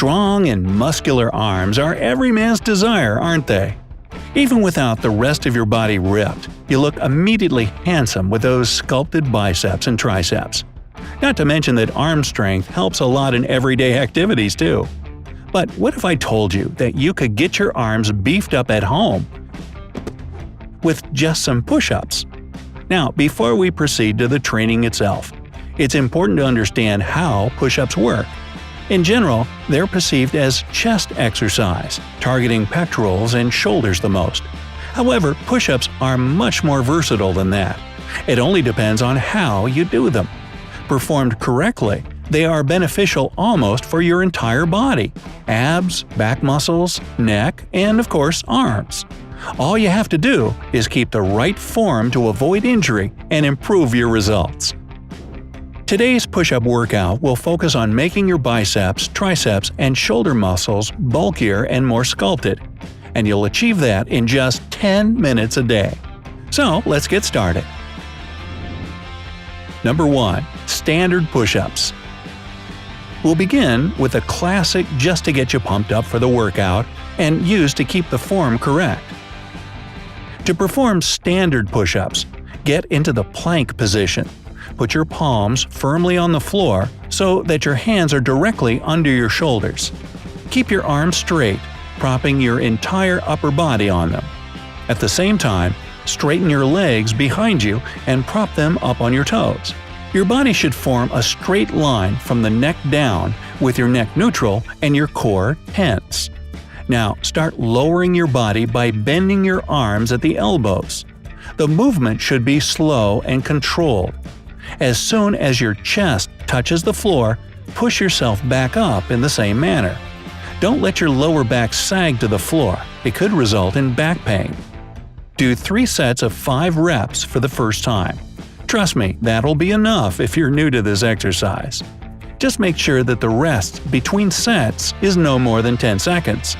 Strong and muscular arms are every man's desire, aren't they? Even without the rest of your body ripped, you look immediately handsome with those sculpted biceps and triceps. Not to mention that arm strength helps a lot in everyday activities too. But what if I told you that you could get your arms beefed up at home with just some push-ups? Now, before we proceed to the training itself, it's important to understand how push-ups work. In general, they're perceived as chest exercise, targeting pectorals and shoulders the most. However, push-ups are much more versatile than that. It only depends on how you do them. Performed correctly, they are beneficial almost for your entire body – abs, back muscles, neck, and of course arms. All you have to do is keep the right form to avoid injury and improve your results. Today's push-up workout will focus on making your biceps, triceps, and shoulder muscles bulkier and more sculpted, and you'll achieve that in just 10 minutes a day. So let's get started. Number 1. Standard push-ups. We'll begin with a classic just to get you pumped up for the workout and used to keep the form correct. To perform standard push-ups, get into the plank position. Put your palms firmly on the floor so that your hands are directly under your shoulders. Keep your arms straight, propping your entire upper body on them. At the same time, straighten your legs behind you and prop them up on your toes. Your body should form a straight line from the neck down with your neck neutral and your core tense. Now start lowering your body by bending your arms at the elbows. The movement should be slow and controlled. As soon as your chest touches the floor, push yourself back up in the same manner. Don't let your lower back sag to the floor, it could result in back pain. Do 3 sets of 5 reps for the first time. Trust me, that'll be enough if you're new to this exercise. Just make sure that the rest between sets is no more than 10 seconds.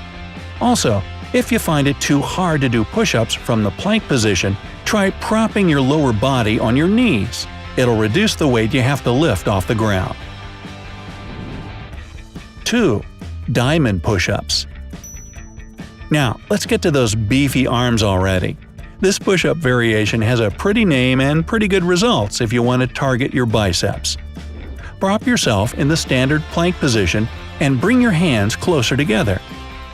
Also, if you find it too hard to do push-ups from the plank position, try propping your lower body on your knees. It'll reduce the weight you have to lift off the ground. 2. Diamond push-ups. Now, let's get to those beefy arms already. This push-up variation has a pretty name and pretty good results if you want to target your biceps. Prop yourself in the standard plank position and bring your hands closer together.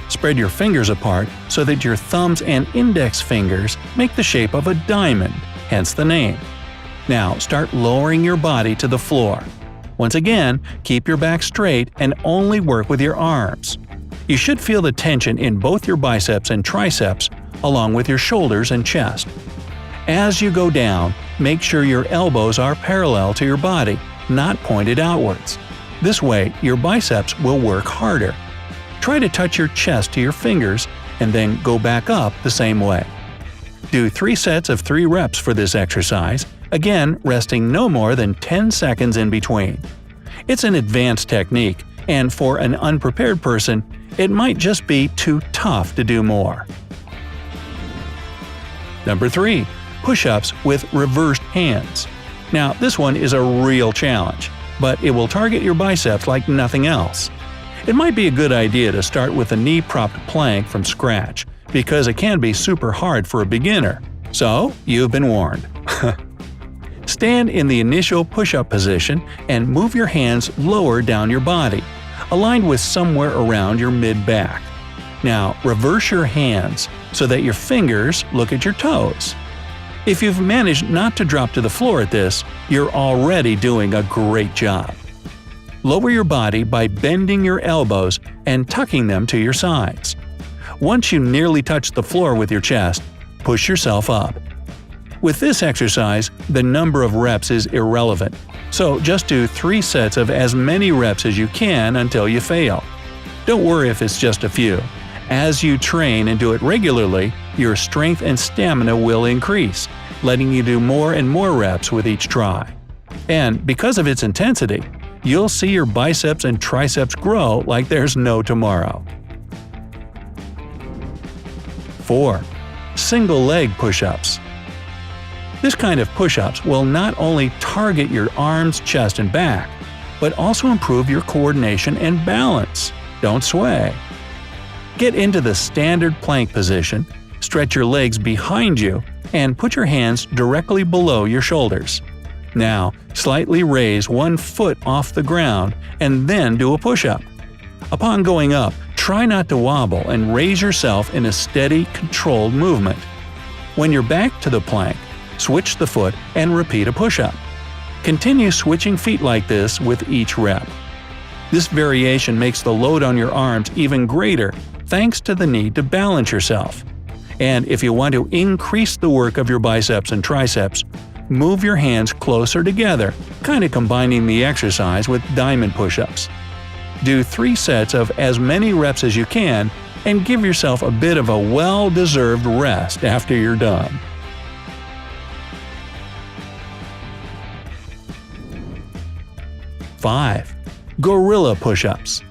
Spread your fingers apart so that your thumbs and index fingers make the shape of a diamond, hence the name. Now start lowering your body to the floor. Once again, keep your back straight and only work with your arms. You should feel the tension in both your biceps and triceps, along with your shoulders and chest. As you go down, make sure your elbows are parallel to your body, not pointed outwards. This way, your biceps will work harder. Try to touch your chest to your fingers and then go back up the same way. Do 3 sets of 3 reps for this exercise, again resting no more than 10 seconds in between. It's an advanced technique, and for an unprepared person, it might just be too tough to do more. Number 3. Push-ups with reversed hands. Now, this one is a real challenge, but it will target your biceps like nothing else. It might be a good idea to start with a knee-propped plank from scratch, because it can be super hard for a beginner. So, you've been warned. Stand in the initial push-up position and move your hands lower down your body, aligned with somewhere around your mid-back. Now, reverse your hands so that your fingers look at your toes. If you've managed not to drop to the floor at this, you're already doing a great job. Lower your body by bending your elbows and tucking them to your sides. Once you nearly touch the floor with your chest, push yourself up. With this exercise, the number of reps is irrelevant, so just do 3 sets of as many reps as you can until you fail. Don't worry if it's just a few. As you train and do it regularly, your strength and stamina will increase, letting you do more and more reps with each try. And because of its intensity, you'll see your biceps and triceps grow like there's no tomorrow. 4. Single leg push-ups. This kind of push-ups will not only target your arms, chest, and back, but also improve your coordination and balance. don't sway. Get into the standard plank position, stretch your legs behind you, and put your hands directly below your shoulders. Now, slightly raise one foot off the ground and then do a push-up. Upon going up, try not to wobble and raise yourself in a steady, controlled movement. When you're back to the plank, switch the foot and repeat a push-up. Continue switching feet like this with each rep. This variation makes the load on your arms even greater thanks to the need to balance yourself. And if you want to increase the work of your biceps and triceps, move your hands closer together, kind of combining the exercise with diamond push-ups. Do 3 sets of as many reps as you can and give yourself a bit of a well-deserved rest after you're done. Five, gorilla push-ups.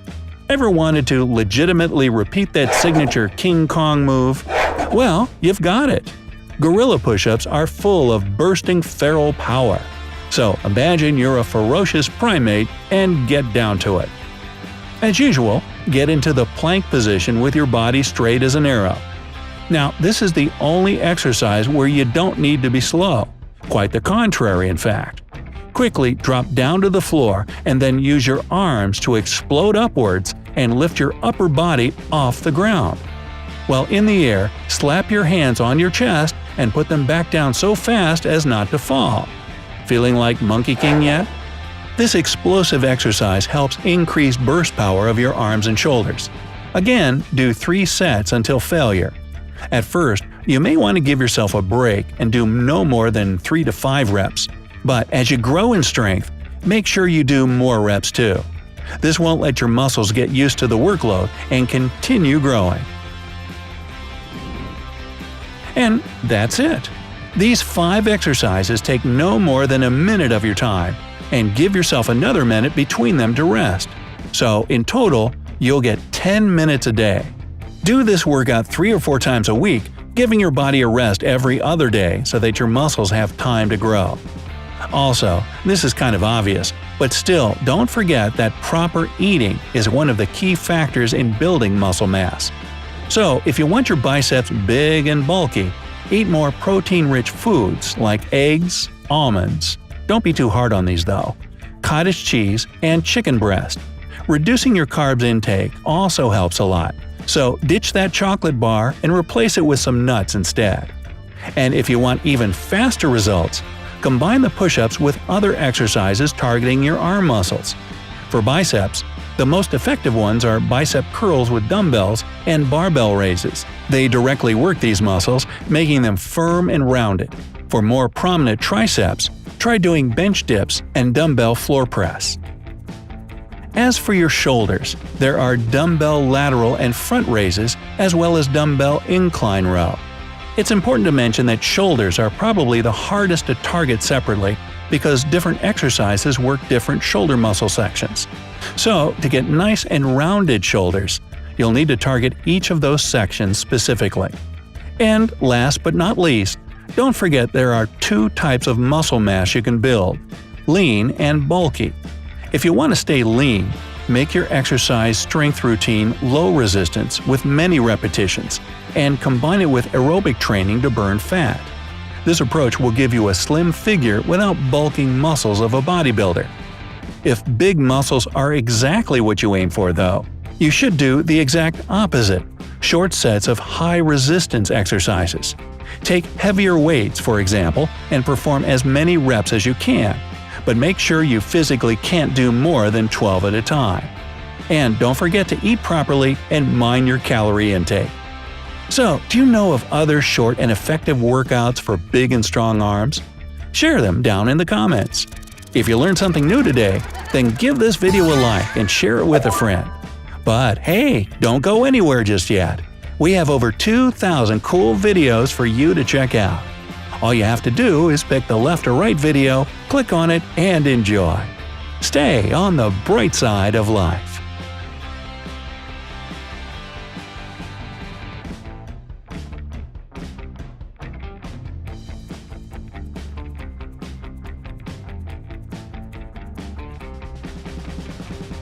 Ever wanted to legitimately repeat that signature King Kong move? Well, you've got it. Gorilla push-ups are full of bursting feral power. So imagine you're a ferocious primate and get down to it. As usual, get into the plank position with your body straight as an arrow. Now, this is the only exercise where you don't need to be slow. Quite the contrary, in fact. Quickly drop down to the floor and then use your arms to explode upwards and lift your upper body off the ground. While in the air, slap your hands on your chest and put them back down so fast as not to fall. Feeling like Monkey King yet? This explosive exercise helps increase burst power of your arms and shoulders. Again, do 3 sets until failure. At first, you may want to give yourself a break and do no more than 3 to 5 reps. But as you grow in strength, make sure you do more reps too. This won't let your muscles get used to the workload and continue growing. And that's it. These 5 exercises take no more than a minute of your time, and give yourself another minute between them to rest. So in total, you'll get 10 minutes a day. Do this workout 3 or 4 times a week, giving your body a rest every other day so that your muscles have time to grow. Also, this is kind of obvious, but still don't forget that proper eating is one of the key factors in building muscle mass. So if you want your biceps big and bulky, eat more protein-rich foods like eggs, almonds. Don't be too hard on these though. Cottage cheese and chicken breast. Reducing your carbs intake also helps a lot, so ditch that chocolate bar and replace it with some nuts instead. And if you want even faster results, combine the push-ups with other exercises targeting your arm muscles. For biceps, the most effective ones are bicep curls with dumbbells and barbell raises. They directly work these muscles, making them firm and rounded. For more prominent triceps, try doing bench dips and dumbbell floor press. As for your shoulders, there are dumbbell lateral and front raises as well as dumbbell incline row. It's important to mention that shoulders are probably the hardest to target separately because different exercises work different shoulder muscle sections. So, to get nice and rounded shoulders, you'll need to target each of those sections specifically. And last but not least, don't forget there are 2 types of muscle mass you can build: lean and bulky. If you want to stay lean, make your exercise strength routine low resistance with many repetitions, and combine it with aerobic training to burn fat. This approach will give you a slim figure without bulking muscles of a bodybuilder. If big muscles are exactly what you aim for though, you should do the exact opposite: short sets of high-resistance exercises. Take heavier weights, for example, and perform as many reps as you can, but make sure you physically can't do more than 12 at a time. And don't forget to eat properly and mind your calorie intake. So, do you know of other short and effective workouts for big and strong arms? Share them down in the comments. If you learned something new today, then give this video a like and share it with a friend. But hey, don't go anywhere just yet. We have over 2,000 cool videos for you to check out. All you have to do is pick the left or right video, click on it, and enjoy. Stay on the bright side of life.